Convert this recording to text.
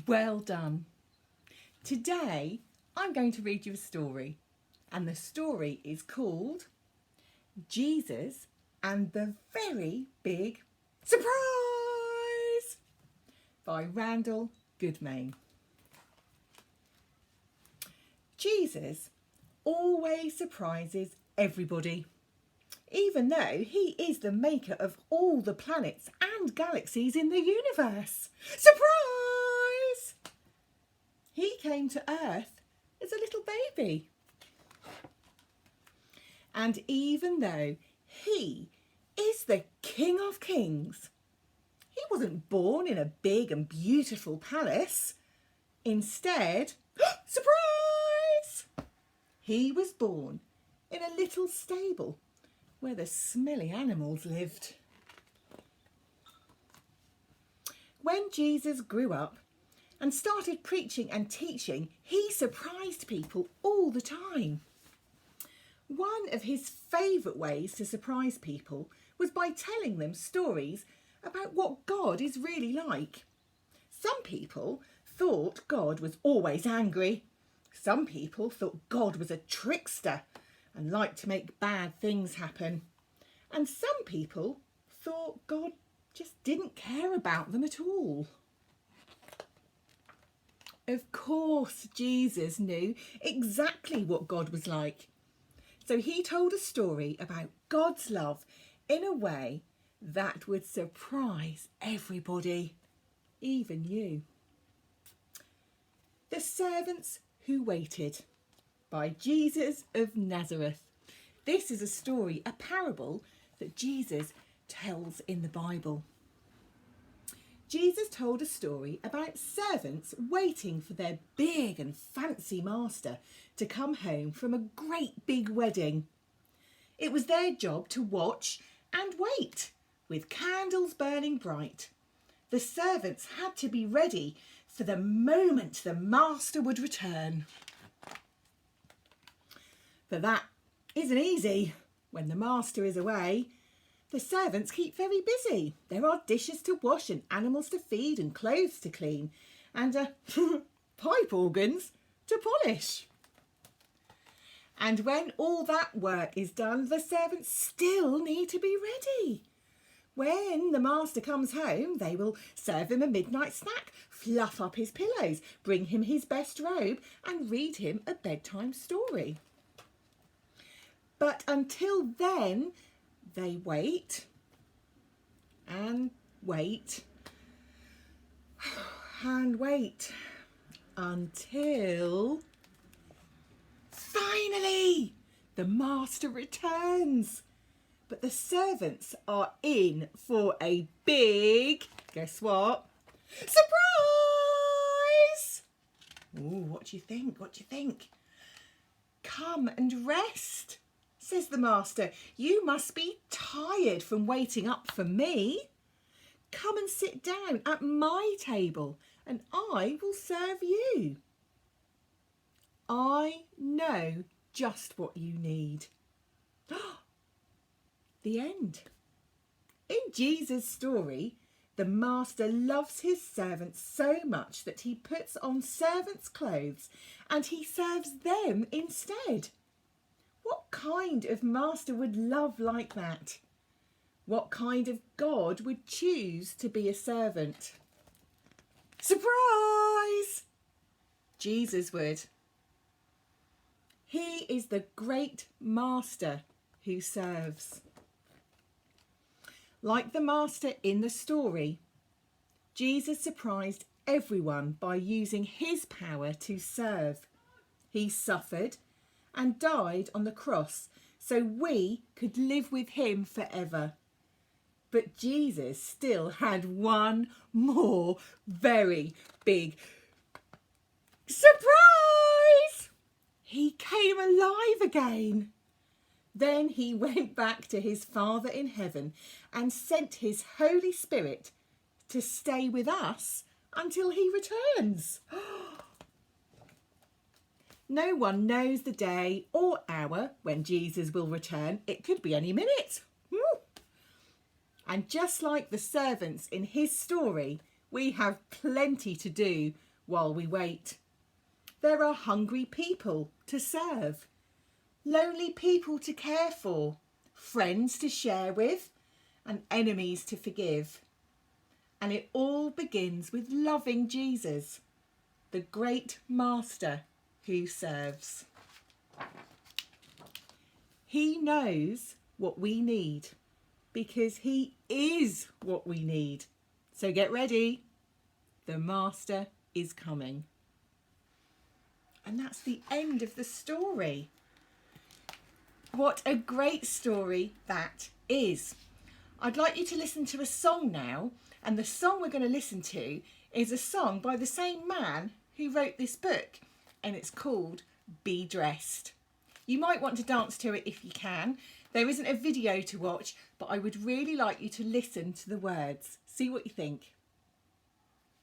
Well done. Today I'm going to read you a story, and the story is called Jesus and the Very Big Surprise by Randall Goodmain. Jesus always surprises everybody, even though he is the maker of all the planets and galaxies in the universe. Surprise! He came to Earth as a little baby. And even though he is the King of Kings, he wasn't born in a big and beautiful palace. Instead, surprise! He was born in a little stable where the smelly animals lived. When Jesus grew up and started preaching and teaching, he surprised people all the time. One of his favourite ways to surprise people was by telling them stories about what God is really like. Some people thought God was always angry. Some people thought God was a trickster and liked to make bad things happen. And some people thought God just didn't care about them at all. Of course, Jesus knew exactly what God was like. So he told a story about God's love in a way that would surprise everybody, even you. The Servants Who Waited by Jesus of Nazareth. This is a story, a parable that Jesus tells in the Bible. Jesus told a story about servants waiting for their big and fancy master to come home from a great big wedding. It was their job to watch and wait, with candles burning bright. The servants had to be ready for the moment the master would return. But that isn't easy when the master is away. The servants keep very busy. There are dishes to wash and animals to feed and clothes to clean and pipe organs to polish. And when all that work is done, the servants still need to be ready. When the master comes home, they will serve him a midnight snack, fluff up his pillows, bring him his best robe and read him a bedtime story. But until then, they wait and wait and wait until finally the master returns. But the servants are in for a big, guess what? Surprise! Ooh, what do you think? What do you think? Come and rest, says the master. You must be tired from waiting up for me. Come and sit down at my table and I will serve you. I know just what you need. The end. In Jesus' story, the master loves his servants so much that he puts on servants' clothes and he serves them instead. What kind of master would love like that? What kind of God would choose to be a servant? Surprise! Jesus would. He is the great master who serves. Like the master in the story, Jesus surprised everyone by using his power to serve. He suffered and died on the cross so we could live with him forever. But Jesus still had one more very big surprise! He came alive again. Then he went back to his Father in heaven and sent his Holy Spirit to stay with us until he returns. No one knows the day or hour when Jesus will return. It could be any minute. And just like the servants in his story, we have plenty to do while we wait. There are hungry people to serve, lonely people to care for, friends to share with, and enemies to forgive. And it all begins with loving Jesus, the great master who serves. He knows what we need because he is what we need. So get ready. The master is coming. And that's the end of the story. What a great story that is. I'd like you to listen to a song now, and the song we're going to listen to is a song by the same man who wrote this book, and it's called Be Dressed. You might want to dance to it if you can. There isn't a video to watch, but I would really like you to listen to the words. See what you think.